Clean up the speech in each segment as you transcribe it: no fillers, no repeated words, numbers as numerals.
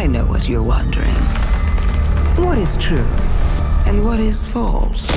I know what you're wondering. What is true and what is false?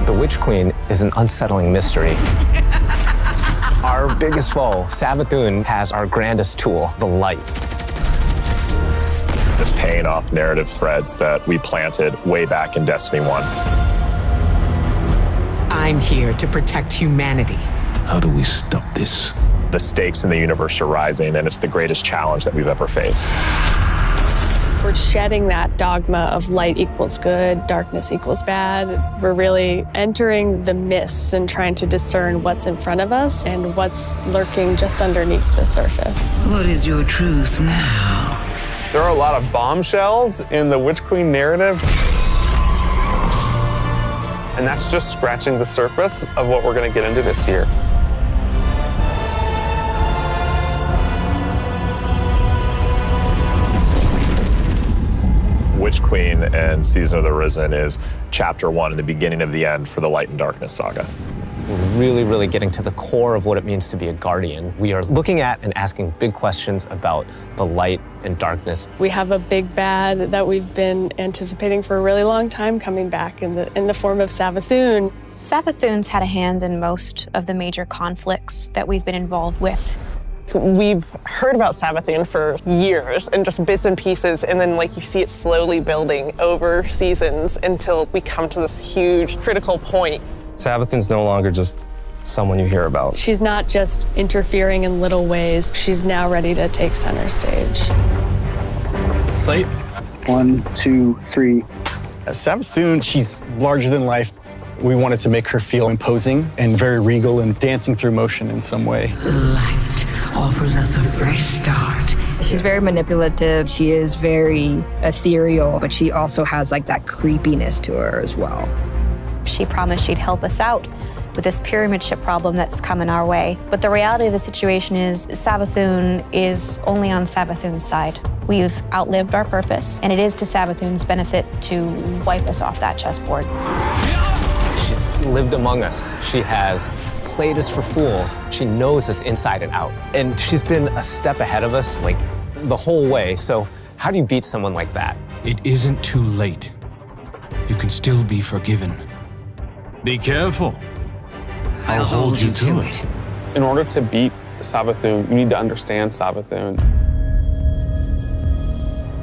The Witch Queen is an unsettling mystery. Our biggest foe, Savathûn, has our grandest tool, the light. Just paying off narrative threads that we planted way back in Destiny 1. I'm here to protect humanity. How do we stop this? The stakes in the universe are rising, and it's the greatest challenge that we've ever faced. We're shedding that dogma of light equals good, darkness equals bad. We're really entering the mists and trying to discern what's in front of us and what's lurking just underneath the surface. What is your truth now? There are a lot of bombshells in the Witch Queen narrative. And that's just scratching the surface of what we're going to get into this year. Witch Queen and Season of the Risen is chapter 1 and the beginning of the end for the Light and Darkness saga. We're really getting to the core of what it means to be a guardian. We are looking at and asking big questions about the light and darkness. We have a big bad that we've been anticipating for a really long time coming back in the form of Savathûn. Sabathune's had a hand in most of the major conflicts that we've been involved with. We've heard about Savathûn for years and just bits and pieces, and then you see it slowly building over seasons until we come to this huge critical point. Savathûn's no longer just someone you hear about. She's not just interfering in little ways. She's now ready to take center stage. Sight. 1, 2, 3. Savathûn, she's larger than life. We wanted to make her feel imposing and very regal and dancing through motion in some way. The light offers us a fresh start. She's very manipulative. She is very ethereal, but she also has that creepiness to her as well. She promised she'd help us out with this pyramid ship problem that's coming our way. But the reality of the situation is Savathûn is only on Savathûn's side. We've outlived our purpose, and it is to Savathûn's benefit to wipe us off that chessboard. She's lived among us. She has played us for fools. She knows us inside and out. And she's been a step ahead of us, the whole way. So how do you beat someone like that? It isn't too late. You can still be forgiven. Be careful. I'll hold you to it. In order to beat Sabathûn, you need to understand Savathûn.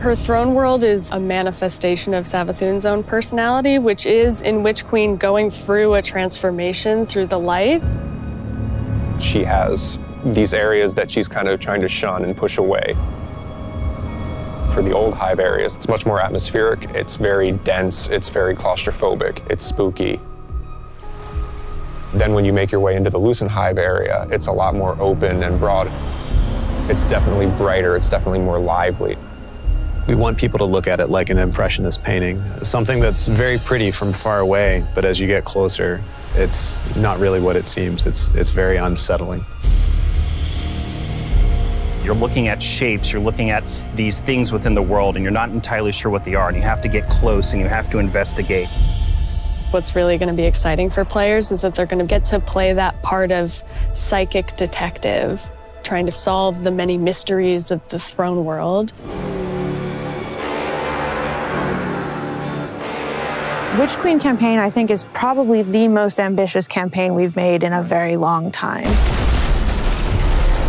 Her throne world is a manifestation of Savathûn's own personality, which is, in Witch Queen, going through a transformation through the light. She has these areas that she's kind of trying to shun and push away. For the old Hive areas, it's much more atmospheric, it's very dense, it's very claustrophobic, it's spooky. Then when you make your way into the Lucent Hive area, it's a lot more open and broad. It's definitely brighter, it's definitely more lively. We want people to look at it like an impressionist painting, something that's very pretty from far away, but as you get closer, it's not really what it seems. It's very unsettling. You're looking at shapes, you're looking at these things within the world, and you're not entirely sure what they are, and you have to get close and you have to investigate. What's really going to be exciting for players is that they're going to get to play that part of psychic detective, trying to solve the many mysteries of the throne world. Witch Queen campaign, I think, is probably the most ambitious campaign we've made in a very long time.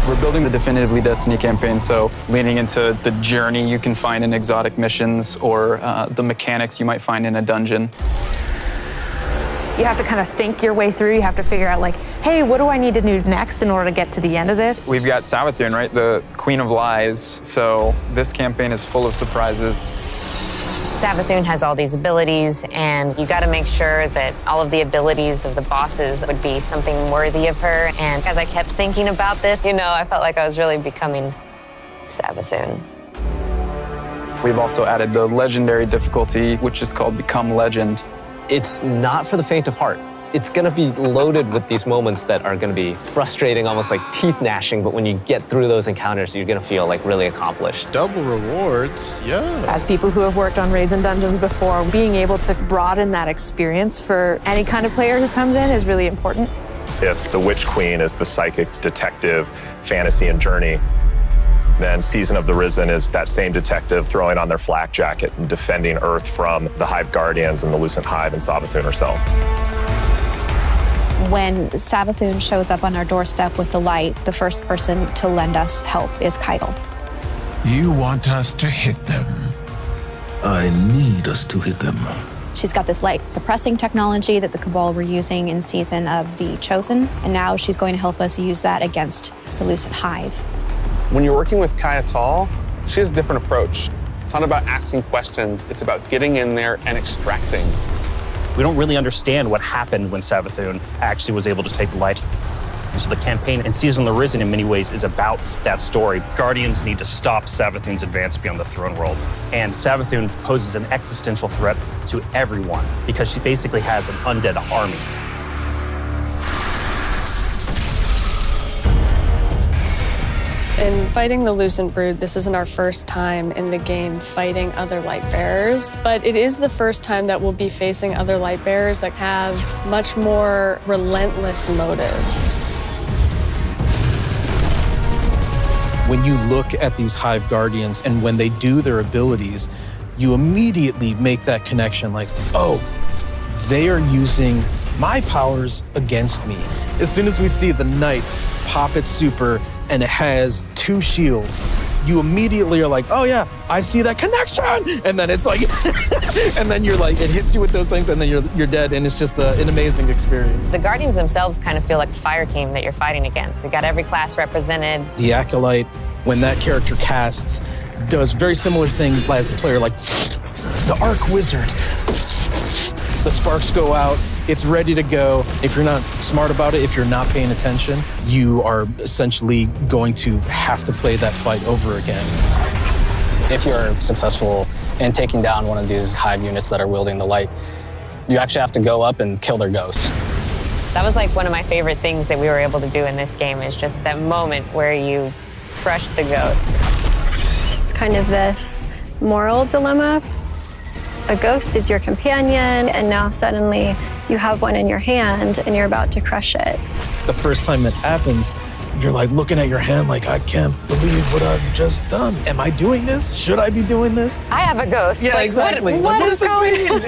We're building the Definitively Destiny campaign, so leaning into the journey you can find in exotic missions or the mechanics you might find in a dungeon. You have to kind of think your way through. You have to figure out, hey, what do I need to do next in order to get to the end of this? We've got Savathûn, right? The Queen of Lies. So this campaign is full of surprises. Savathûn has all these abilities, and you got to make sure that all of the abilities of the bosses would be something worthy of her. And as I kept thinking about this, I felt like I was really becoming Savathûn. We've also added the legendary difficulty, which is called Become Legend. It's not for the faint of heart. It's going to be loaded with these moments that are going to be frustrating, almost like teeth gnashing, but when you get through those encounters, you're going to feel really accomplished. Double rewards, yeah. As people who have worked on raids and dungeons before, being able to broaden that experience for any kind of player who comes in is really important. If the Witch Queen is the psychic detective fantasy and journey, Then Season of the Risen is that same detective throwing on their flak jacket and defending Earth from the Hive Guardians and the Lucent Hive and Savathûn herself. When Savathûn shows up on our doorstep with the light, the first person to lend us help is Keitel. You want us to hit them? I need us to hit them. She's got this light suppressing technology that the Cabal were using in Season of the Chosen, and now she's going to help us use that against the Lucent Hive. When you're working with Keitel, she has a different approach. It's not about asking questions, it's about getting in there and extracting. We don't really understand what happened when Savathûn actually was able to take the light. So the campaign in Season of the Risen in many ways is about that story. Guardians need to stop Savathûn's advance beyond the throne world. And Savathûn poses an existential threat to everyone because she basically has an undead army. In fighting the Lucent Brood, this isn't our first time in the game fighting other Lightbearers, but it is the first time that we'll be facing other Lightbearers that have much more relentless motives. When you look at these Hive Guardians and when they do their abilities, you immediately make that connection like, oh, they are using my powers against me. As soon as we see the Knight pop its super and it has 2 shields, you immediately are like, oh yeah, I see that connection. And then it's like, and then you're like, it hits you with those things and then you're dead. And it's just an amazing experience. The Guardians themselves kind of feel like a fire team that you're fighting against. You got every class represented. The Acolyte, when that character casts, does very similar thing as the player, like the Arc Wizard. The sparks go out, it's ready to go. If you're not smart about it, if you're not paying attention, you are essentially going to have to play that fight over again. If you're successful in taking down one of these Hive units that are wielding the light, you actually have to go up and kill their ghosts. That was like one of my favorite things that we were able to do in this game, is just that moment where you crush the ghost. It's kind of this moral dilemma. A ghost is your companion, and now suddenly you have one in your hand and you're about to crush it. The first time it happens, you're like looking at your hand like, I can't believe what I've just done. Am I doing this? Should I be doing this? I have a ghost. Yeah, like, exactly. What does this mean?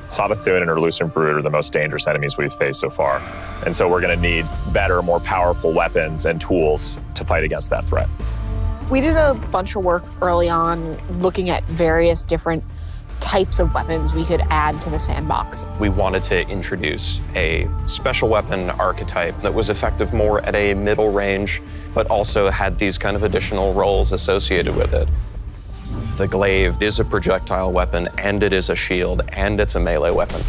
Sabathûn and her Lucent Brood are the most dangerous enemies we've faced so far. And so we're going to need better, more powerful weapons and tools to fight against that threat. We did a bunch of work early on looking at various different types of weapons we could add to the sandbox. We wanted to introduce a special weapon archetype that was effective more at a middle range, but also had these kind of additional roles associated with it. The Glaive is a projectile weapon, and it is a shield, and it's a melee weapon.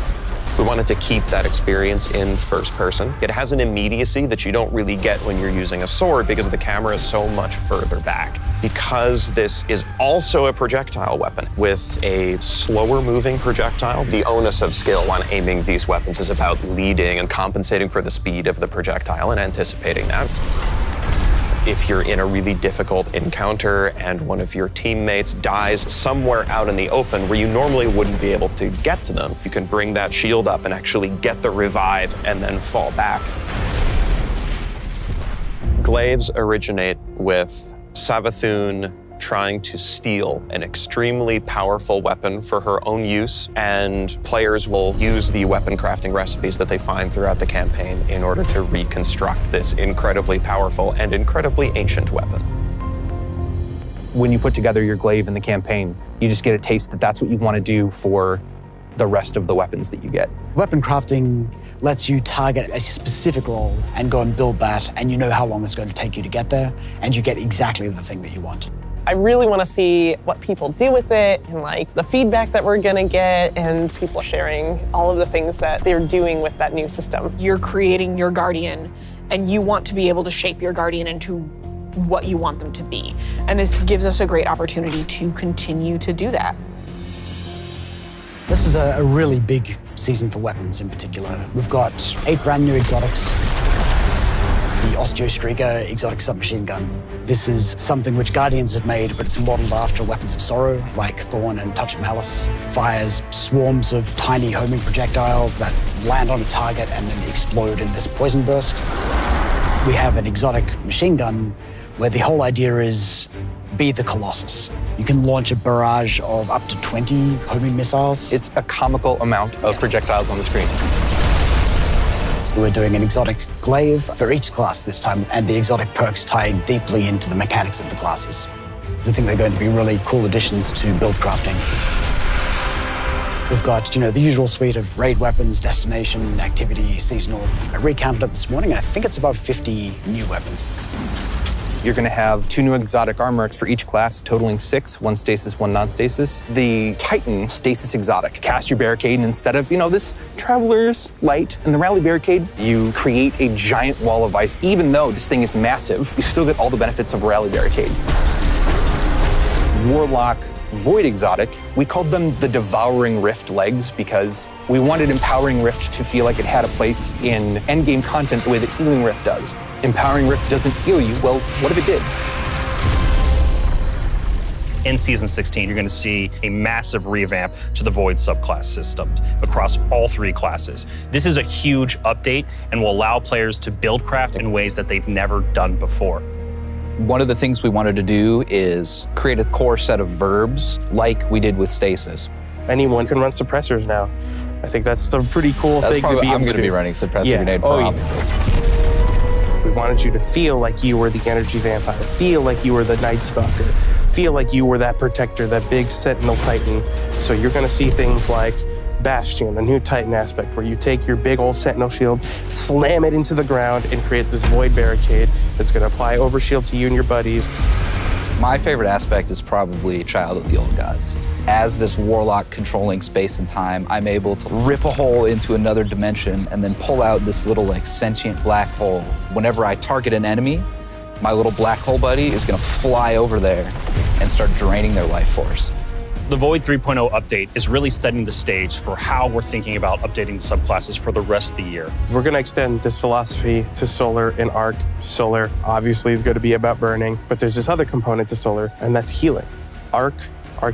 We wanted to keep that experience in first person. It has an immediacy that you don't really get when you're using a sword because the camera is so much further back. Because this is also a projectile weapon with a slower moving projectile, the onus of skill on aiming these weapons is about leading and compensating for the speed of the projectile and anticipating that. If you're in a really difficult encounter and one of your teammates dies somewhere out in the open where you normally wouldn't be able to get to them, you can bring that shield up and actually get the revive and then fall back. Glaives originate with Savathûn trying to steal an extremely powerful weapon for her own use, and players will use the weapon crafting recipes that they find throughout the campaign in order to reconstruct this incredibly powerful and incredibly ancient weapon. When you put together your Glaive in the campaign, you just get a taste that that's what you want to do for the rest of the weapons that you get. Weapon crafting lets you target a specific role and go and build that, and you know how long it's going to take you to get there, and you get exactly the thing that you want. I really want to see what people do with it and like the feedback that we're going to get and people sharing all of the things that they're doing with that new system. You're creating your Guardian and you want to be able to shape your Guardian into what you want them to be. And this gives us a great opportunity to continue to do that. This is a really big season for weapons in particular. We've got 8 brand new exotics. The Osteostreaker exotic submachine gun. This is something which Guardians have made, but it's modeled after weapons of sorrow, like Thorn and Touch of Malice. Fires swarms of tiny homing projectiles that land on a target and then explode in this poison burst. We have an exotic machine gun where the whole idea is be the Colossus. You can launch a barrage of up to 20 homing missiles. It's a comical amount of projectiles on the screen. We're doing an exotic glaive for each class this time, and the exotic perks tie deeply into the mechanics of the classes. We think they're going to be really cool additions to build crafting. We've got, the usual suite of raid weapons, destination, activity, seasonal. I recounted it this morning, and I think it's about 50 new weapons. You're going to have 2 new exotic armors for each class, totaling 6, 1 stasis, 1 non-stasis. The Titan stasis exotic. Cast your barricade, and instead of, this Traveler's Light and the Rally Barricade, you create a giant wall of ice. Even though this thing is massive, you still get all the benefits of a Rally Barricade. Warlock Void exotic, we called them the Devouring Rift legs because we wanted Empowering Rift to feel like it had a place in endgame content the way that Healing Rift does. Empowering Rift doesn't heal you, well, what if it did? In Season 16, you're going to see a massive revamp to the Void subclass system across all 3 classes. This is a huge update and will allow players to build craft in ways that they've never done before. One of the things we wanted to do is create a core set of verbs like we did with Stasis. Anyone can run suppressors now. I think that's the pretty cool thing to be able to do. I'm going to be running suppressor grenade prop. We wanted you to feel like you were the energy vampire, feel like you were the Night Stalker, feel like you were that protector, that big Sentinel Titan. So you're going to see things like Bastion, a new Titan aspect, where you take your big old Sentinel shield, slam it into the ground, and create this Void Barricade that's going to apply overshield to you and your buddies. My favorite aspect is probably Child of the Old Gods. As this warlock controlling space and time, I'm able to rip a hole into another dimension and then pull out this little sentient black hole. Whenever I target an enemy, my little black hole buddy is going to fly over there and start draining their life force. The Void 3.0 update is really setting the stage for how we're thinking about updating the subclasses for the rest of the year. We're going to extend this philosophy to Solar and Arc. Solar obviously is going to be about burning, but there's this other component to Solar, and that's healing. Arc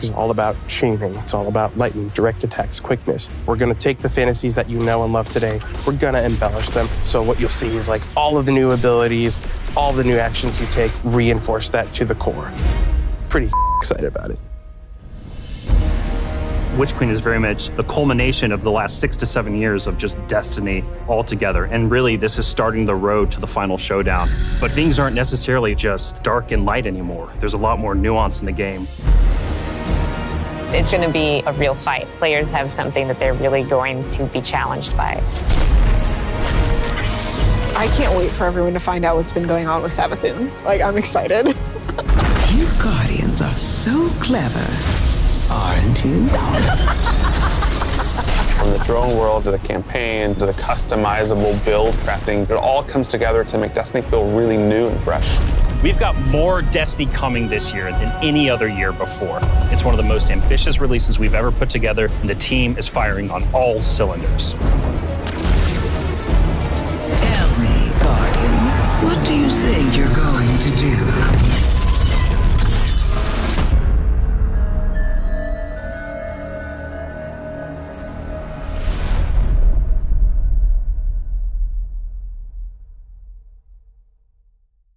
is all about chaining. It's all about lightning, direct attacks, quickness. We're going to take the fantasies that you know and love today. We're going to embellish them. So what you'll see is all of the new abilities, all the new actions you take, reinforce that to the core. Pretty excited about it. Witch Queen is very much the culmination of the last 6 to 7 years of just Destiny all together. And really, this is starting the road to the final showdown. But things aren't necessarily just dark and light anymore. There's a lot more nuance in the game. It's going to be a real fight. Players have something that they're really going to be challenged by. I can't wait for everyone to find out what's been going on with Savathûn. I'm excited. You Guardians are so clever, aren't you? From the throne world to the campaign to the customizable build crafting, it all comes together to make Destiny feel really new and fresh. We've got more Destiny coming this year than any other year before. It's one of the most ambitious releases we've ever put together, and the team is firing on all cylinders. Tell me, Guardian, what do you think you're going to do?